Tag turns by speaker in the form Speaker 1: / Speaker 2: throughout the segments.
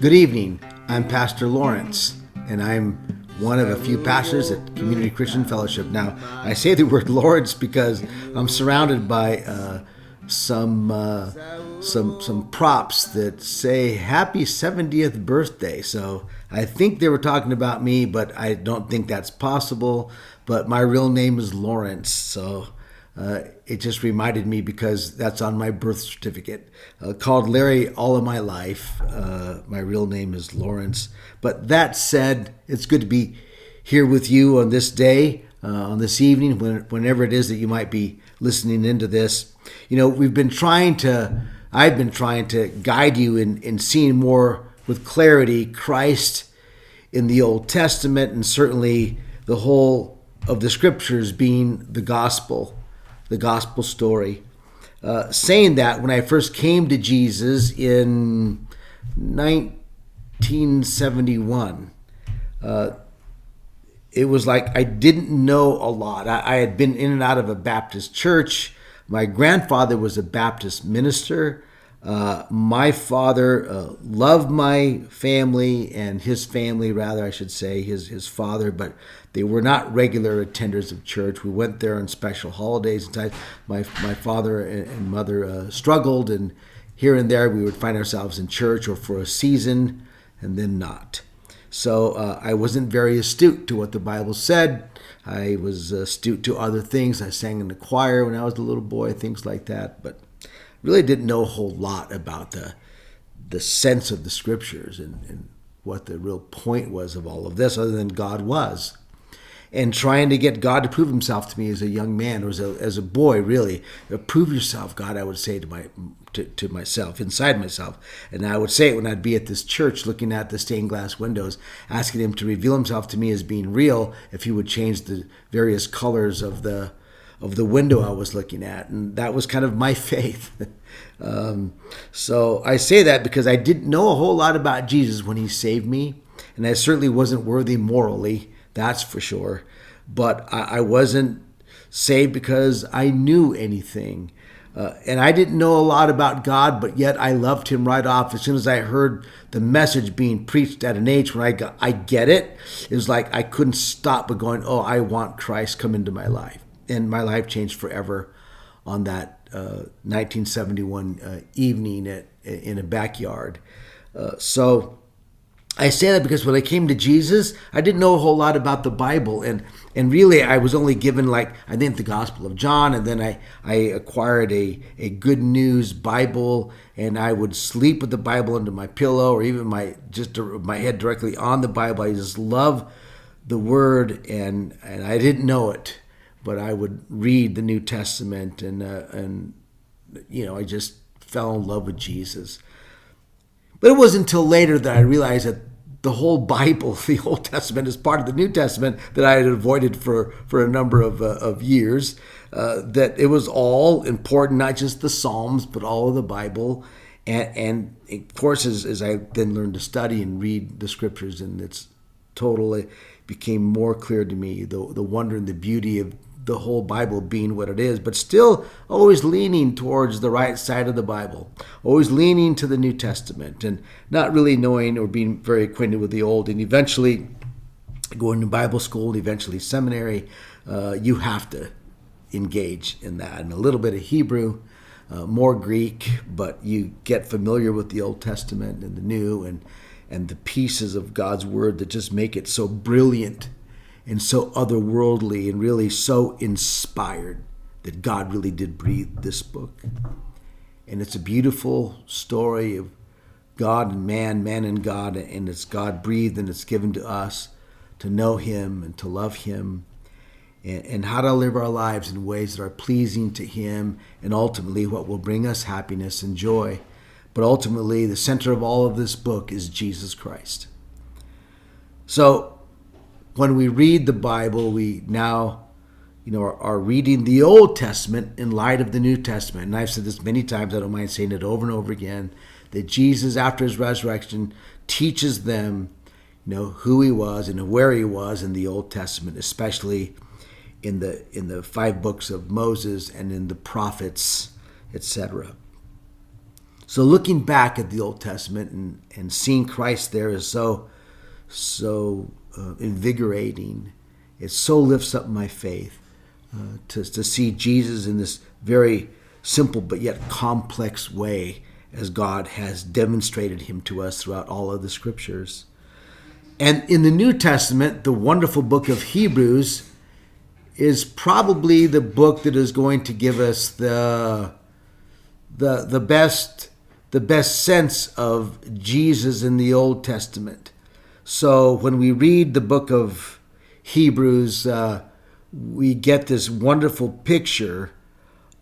Speaker 1: Good evening. I'm Pastor Lawrence, and I'm one of a few pastors at Community Christian Fellowship. Now, I say the word Lawrence because I'm surrounded by some props that say Happy 70th birthday. So I think they were talking about me, but I don't think that's possible. But my real name is Lawrence, so it just reminded me because that's on my birth certificate. Called Larry all of my life. My real name is Lawrence. But that said, it's good to be here with you on this day, on this evening, whenever it is that you might be listening into this. You know, I've been trying to guide you in seeing more with clarity Christ in the Old Testament, and certainly the whole of the scriptures being the gospel story. Saying that, when I first came to Jesus in 1971, it was like I didn't know a lot. I had been in and out of a Baptist church. My grandfather was a Baptist minister. My father loved my family, and his family, rather, I should say, his father, but they were not regular attenders of church. We went there on special holidays and times. My father and mother struggled, and here and there we would find ourselves in church or for a season and then not. So I wasn't very astute to what the Bible said. I was astute to other things. I sang in the choir when I was a little boy, things like that, but really didn't know a whole lot about the sense of the scriptures and what the real point was of all of this, other than God was. And trying to get God to prove himself to me as a young man, or as a boy, really. Prove yourself, God, I would say to myself, inside myself. And I would say it when I'd be at this church looking at the stained glass windows, asking him to reveal himself to me as being real, if he would change the various colors of the window I was looking at. And that was kind of my faith. So I say that because I didn't know a whole lot about Jesus when he saved me. And I certainly wasn't worthy morally, that's for sure. But I wasn't saved because I knew anything. And I didn't know a lot about God, but yet I loved him right off. As soon as I heard the message being preached at an age when I get it, it was like I couldn't stop but going, oh, I want Christ come into my life. And my life changed forever on that 1971 evening in a backyard. So I say that because when I came to Jesus, I didn't know a whole lot about the Bible. And really, I was only given, I think, the Gospel of John. And then I acquired a Good News Bible. And I would sleep with the Bible under my pillow, or even my head directly on the Bible. I just love the Word, and I didn't know it. But I would read the New Testament, and I just fell in love with Jesus. But it wasn't until later that I realized that the whole Bible, the Old Testament, is part of the New Testament that I had avoided for a number of years. That it was all important, not just the Psalms, but all of the Bible. And of course, as I then learned to study and read the Scriptures, and it became more clear to me the wonder and the beauty of the whole Bible being what it is, but still always leaning towards the right side of the Bible, always leaning to the New Testament, and not really knowing or being very acquainted with the Old. And eventually going to Bible school, eventually seminary, you have to engage in that. And a little bit of Hebrew, more Greek, but you get familiar with the Old Testament and the New, and the pieces of God's Word that just make it so brilliant and so otherworldly, and really so inspired that God really did breathe this book. And it's a beautiful story of God and man and God, and it's God breathed, and it's given to us to know him and to love him, and how to live our lives in ways that are pleasing to him, and ultimately what will bring us happiness and joy. But ultimately, the center of all of this book is Jesus Christ. So when we read the Bible, we now, are reading the Old Testament in light of the New Testament. And I've said this many times, I don't mind saying it over and over again, that Jesus, after his resurrection, teaches them, who he was and where he was in the Old Testament, especially in the 5 books of Moses and in the prophets, etc. So looking back at the Old Testament and seeing Christ there is so invigorating. It so lifts up my faith to see Jesus in this very simple but yet complex way as God has demonstrated him to us throughout all of the scriptures. And in the New Testament, the wonderful book of Hebrews is probably the book that is going to give us the best sense of Jesus in the Old Testament. So when we read the book of Hebrews, we get this wonderful picture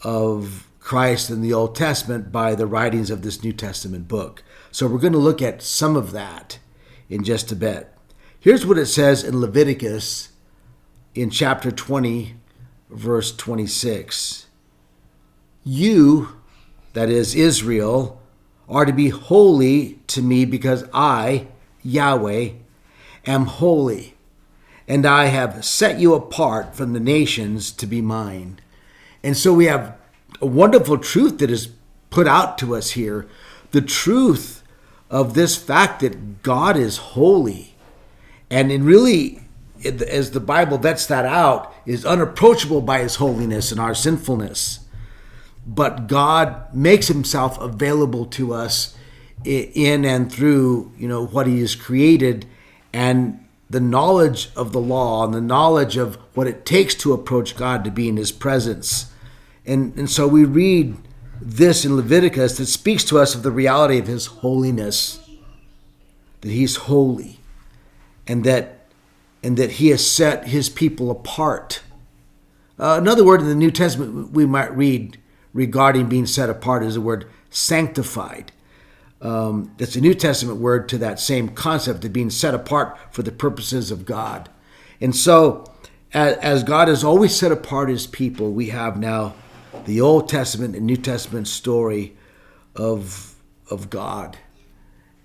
Speaker 1: of Christ in the Old Testament by the writings of this New Testament book. So we're going to look at some of that in just a bit. Here's what it says in Leviticus in chapter 20, verse 26. You, that is Israel, are to be holy to me because I, Yahweh, am holy, and I have set you apart from the nations to be mine. And so we have a wonderful truth that is put out to us here. The truth of this fact that God is holy. And really, as the Bible vets that out, is unapproachable by his holiness and our sinfulness. But God makes himself available to us in and through, what he has created, and the knowledge of the law and the knowledge of what it takes to approach God to be in his presence. And so we read this in Leviticus that speaks to us of the reality of his holiness, that he's holy, and that he has set his people apart. Another word in the New Testament we might read regarding being set apart is the word sanctified. It's a New Testament word to that same concept of being set apart for the purposes of God. And so, as God has always set apart his people, we have now the Old Testament and New Testament story of God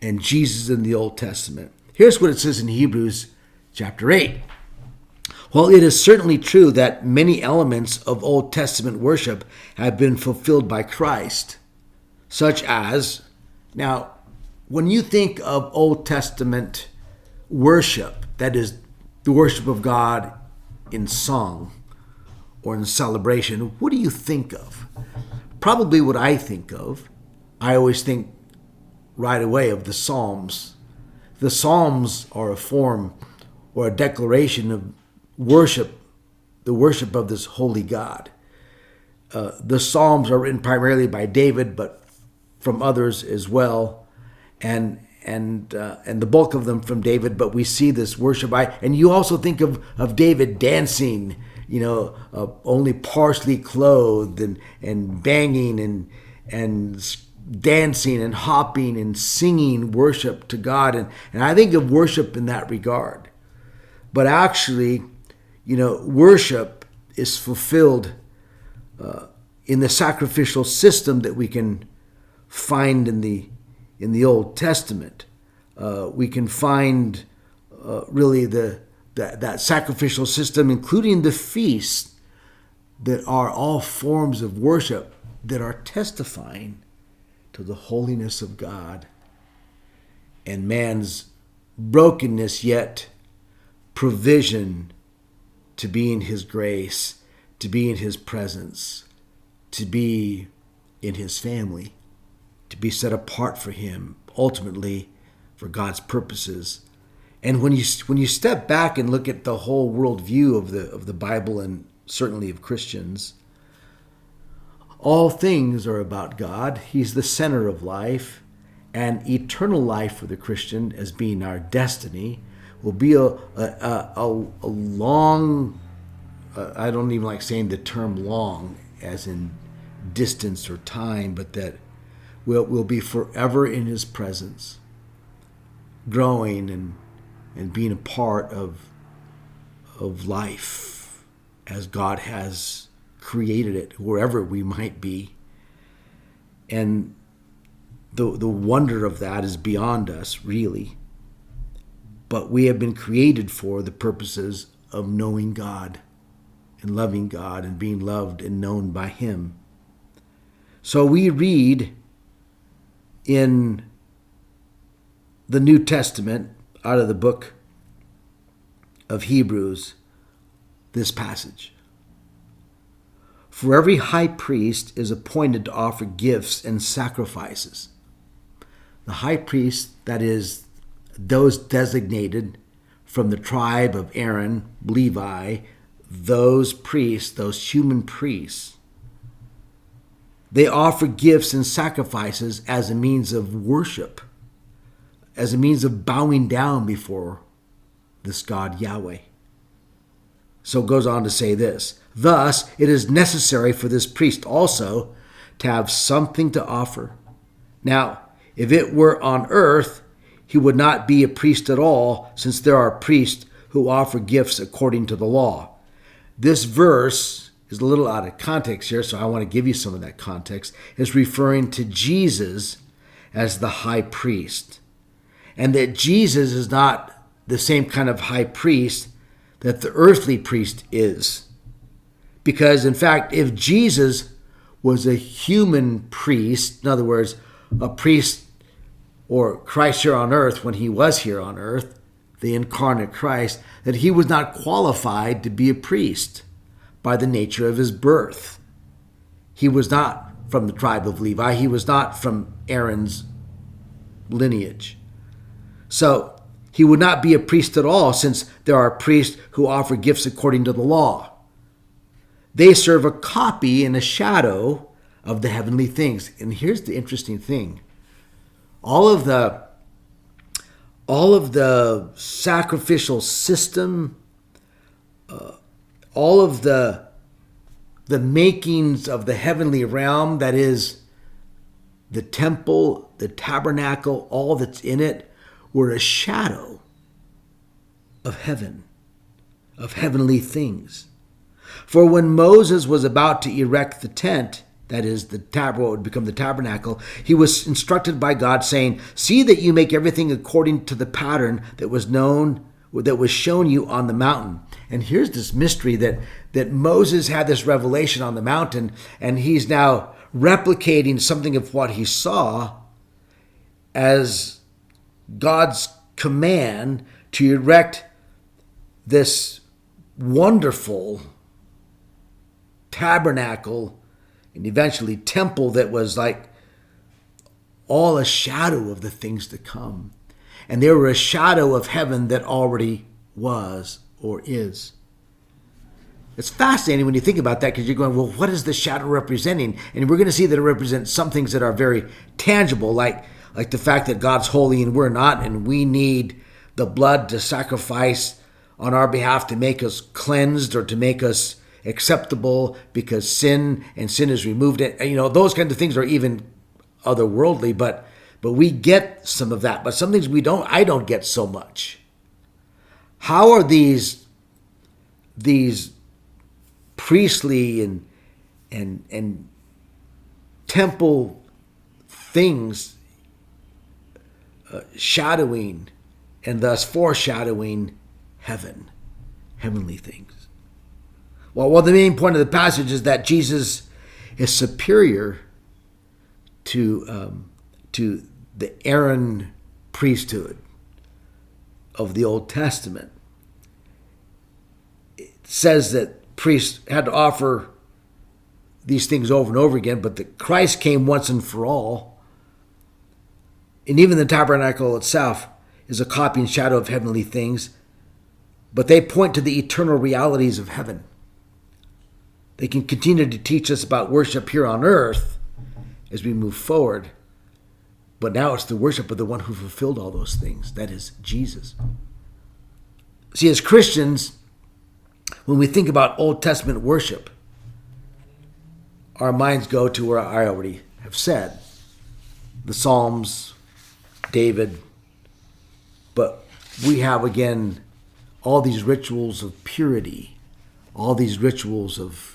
Speaker 1: and Jesus in the Old Testament. Here's what it says in Hebrews chapter 8. While it is certainly true that many elements of Old Testament worship have been fulfilled by Christ, such as, now, when you think of Old Testament worship, that is the worship of God in song or in celebration, what do you think of? Probably what I think of, I always think right away of the Psalms. The Psalms are a form or a declaration of worship, the worship of this holy God. The Psalms are written primarily by David, but from others as well, and the bulk of them from David. But we see this worship. And you also think of David dancing, only partially clothed and banging and dancing and hopping and singing worship to God. And I think of worship in that regard. But actually, worship is fulfilled in the sacrificial system that we can find in the Old Testament. We can find really that sacrificial system, including the feasts, that are all forms of worship that are testifying to the holiness of God and man's brokenness, yet provision to be in his grace, to be in his presence, to be in his family, to be set apart for him, ultimately for God's purposes. And when you step back and look at the whole worldview of the Bible, and certainly of Christians, all things are about God. He's the center of life, and eternal life for the Christian, as being our destiny, will be a long, I don't even like saying the term long as in distance or time, but that we'll be forever in his presence, growing and being a part of life as God has created it, wherever we might be. And the wonder of that is beyond us, really. But we have been created for the purposes of knowing God and loving God and being loved and known by him. So we read in the New Testament, out of the book of Hebrews, this passage. For every high priest is appointed to offer gifts and sacrifices. The high priest, that is, those designated from the tribe of Aaron, Levi, those priests, those human priests, they offer gifts and sacrifices as a means of worship, as a means of bowing down before this God Yahweh. So it goes on to say this: thus, it is necessary for this priest also to have something to offer. Now, if it were on earth, he would not be a priest at all, since there are priests who offer gifts according to the law. This verse is a little out of context here, so I want to give you some of that context. It's referring to Jesus as the high priest, and that Jesus is not the same kind of high priest that the earthly priest is. Because, in fact, if Jesus was a human priest, in other words, a priest or Christ here on earth, when he was here on earth, the incarnate Christ, that he was not qualified to be a priest by the nature of his birth. He was not from the tribe of Levi. He was not from Aaron's lineage. So he would not be a priest at all, since there are priests who offer gifts according to the law. They serve a copy and a shadow of the heavenly things. And here's the interesting thing. All of the sacrificial system, all of the makings of the heavenly realm, that is the temple, the tabernacle, all that's in it, were a shadow of heaven, of heavenly things. For when Moses was about to erect the tent, that is, what would become the tabernacle, he was instructed by God, saying, "See that you make everything according to the pattern that was shown you on the mountain." And here's this mystery that Moses had this revelation on the mountain, and he's now replicating something of what he saw as God's command to erect this wonderful tabernacle and eventually temple that was like all a shadow of the things to come. And they were a shadow of heaven that already was or is. It's fascinating when you think about that, because you're going, well, what is the shadow representing? And we're going to see that it represents some things that are very tangible, like the fact that God's holy and we're not, and we need the blood to sacrifice on our behalf to make us cleansed or to make us acceptable, because sin is removed. Those kinds of things are even otherworldly, but we get some of that. But some things I don't get so much. How are these priestly and temple things shadowing and thus foreshadowing heavenly things? Well, the main point of the passage is that Jesus is superior to the Aaron priesthood of the Old Testament. It says that priests had to offer these things over and over again, but that Christ came once and for all. And even the tabernacle itself is a copy and shadow of heavenly things, but they point to the eternal realities of heaven. They can continue to teach us about worship here on earth as we move forward, but now it's the worship of the one who fulfilled all those things, that is Jesus. See, as Christians, when we think about Old Testament worship, our minds go to where I already have said, the Psalms, David, but we have again all these rituals of purity, all these rituals of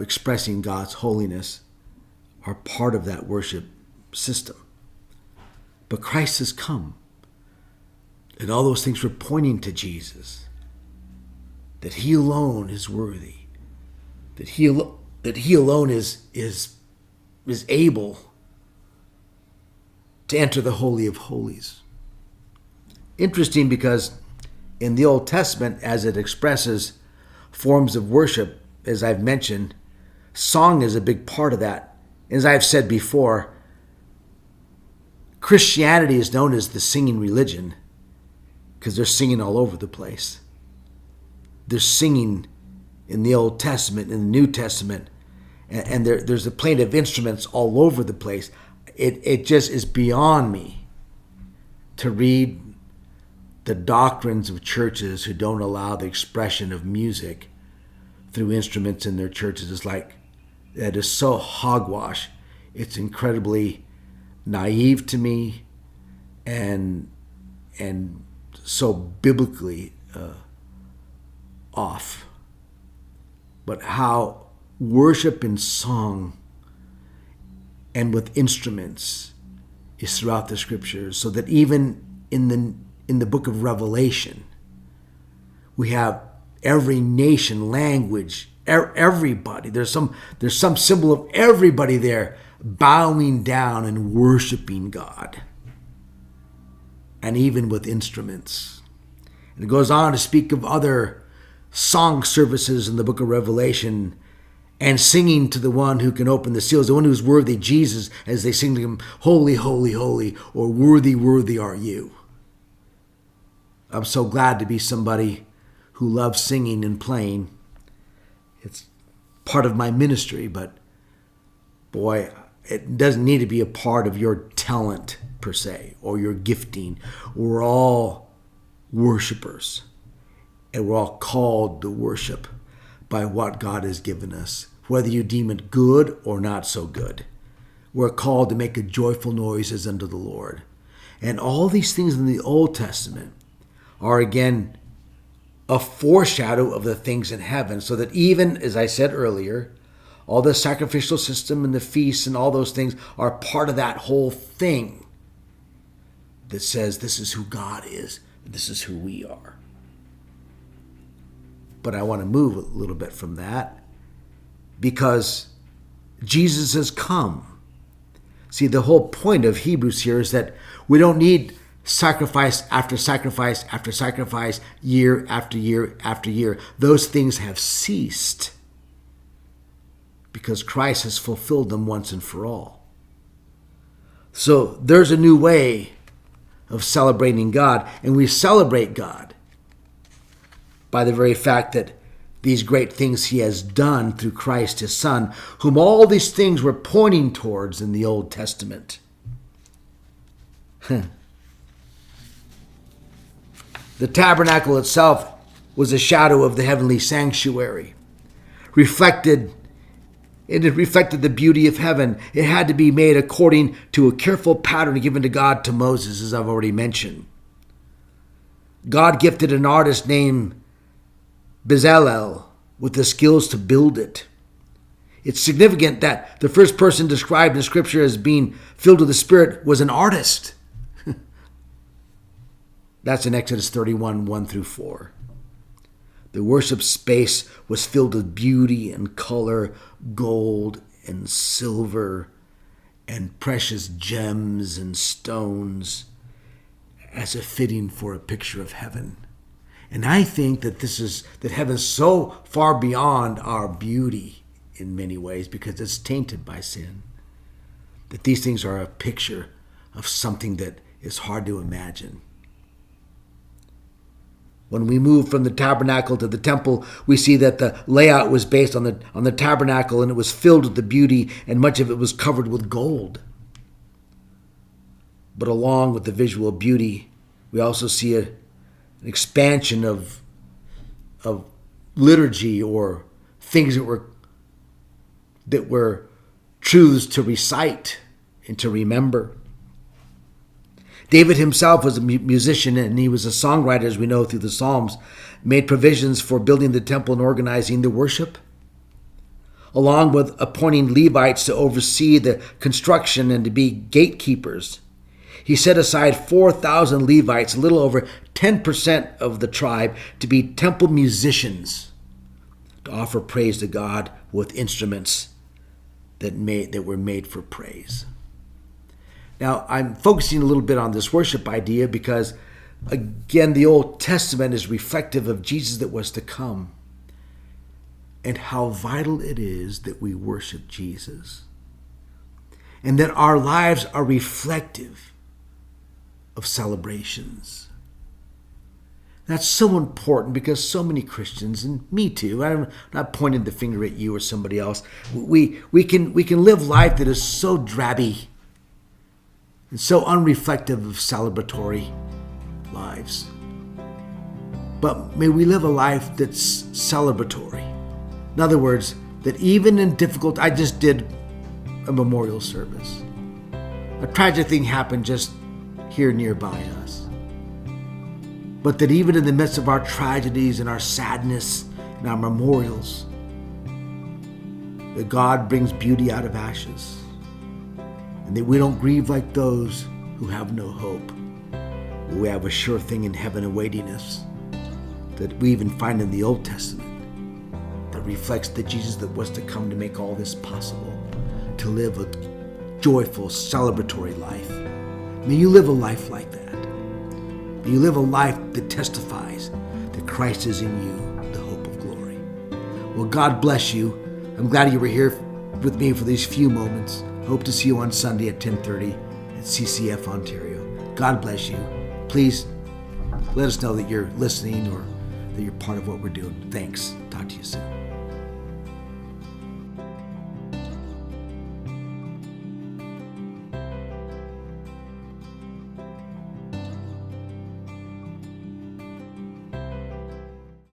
Speaker 1: expressing God's holiness are part of that worship system. But Christ has come, and all those things were pointing to Jesus, that he alone is worthy, that he alone is able to enter the Holy of Holies. Interesting, because in the Old Testament, as it expresses forms of worship, as I've mentioned, song is a big part of that. As I've said before, Christianity is known as the singing religion because they're singing all over the place. They're singing in the Old Testament, in the New Testament, and there's a playing of instruments all over the place. It just is beyond me to read the doctrines of churches who don't allow the expression of music through instruments in their churches. It's like, that is so hogwash. It's incredibly naive to me, and so biblically off. But how worship in song and with instruments is throughout the scriptures, so that even in the book of Revelation, we have every nation, language, everybody. There's some symbol of everybody there bowing down and worshiping God, and even with instruments. And it goes on to speak of other song services in the book of Revelation, and singing to the one who can open the seals, the one who's worthy, Jesus, as they sing to him, holy, holy, holy, or worthy, worthy are you. I'm so glad to be somebody who loves singing and playing. It's part of my ministry, but boy, it doesn't need to be a part of your talent per se, or your gifting. We're all worshipers, and we're all called to worship by what God has given us, whether you deem it good or not so good. We're called to make a joyful noises unto the Lord. And all these things in the Old Testament are, again, a foreshadow of the things in heaven, so that even, as I said earlier, all the sacrificial system and the feasts and all those things are part of that whole thing that says this is who God is, and this is who we are. But I want to move a little bit from that, because Jesus has come. See, the whole point of Hebrews here is that we don't need sacrifice after sacrifice after sacrifice, year after year after year. Those things have ceased because Christ has fulfilled them once and for all. So there's a new way of celebrating God, and we celebrate God by the very fact that these great things he has done through Christ his Son, whom all these things were pointing towards in the Old Testament. The tabernacle itself was a shadow of the heavenly sanctuary. It reflected the beauty of heaven. It had to be made according to a careful pattern given to God to Moses, as I've already mentioned. God gifted an artist named Bezalel with the skills to build it. It's significant that the first person described in Scripture as being filled with the Spirit was an artist. That's in Exodus 31, 1 through 4. The worship space was filled with beauty and color, gold and silver, and precious gems and stones, as a fitting for a picture of heaven. And I think that that heaven's so far beyond our beauty in many ways, because it's tainted by sin, that these things are a picture of something that is hard to imagine. When we move from the tabernacle to the temple, we see that the layout was based on the tabernacle, and it was filled with the beauty, and much of it was covered with gold. But along with the visual beauty, we also see an expansion of liturgy, or things that were truths to recite and to remember. David himself was a musician, and he was a songwriter, as we know through the Psalms, made provisions for building the temple and organizing the worship, along with appointing Levites to oversee the construction and to be gatekeepers. He set aside 4,000 Levites, a little over 10% of the tribe, to be temple musicians, to offer praise to God with instruments that were made for praise. Now, I'm focusing a little bit on this worship idea because, again, the Old Testament is reflective of Jesus that was to come and how vital it is that we worship Jesus and that our lives are reflective of celebrations. That's so important because so many Christians, and me too, I'm not pointing the finger at you or somebody else, we can live life that is so drabby and so unreflective of celebratory lives. But may we live a life that's celebratory. In other words, that even in difficult, I just did a memorial service. A tragic thing happened just here nearby us. But that even in the midst of our tragedies and our sadness and our memorials, that God brings beauty out of ashes. And that we don't grieve like those who have no hope. We have a sure thing in heaven awaiting us that we even find in the Old Testament that reflects the Jesus that was to come to make all this possible, to live a joyful, celebratory life. May you live a life like that. May you live a life that testifies that Christ is in you, the hope of glory. Well, God bless you. I'm glad you were here with me for these few moments. Hope to see you on Sunday at 10:30 at CCF Ontario. God bless you. Please let us know that you're listening or that you're part of what we're doing. Thanks. Talk to you soon.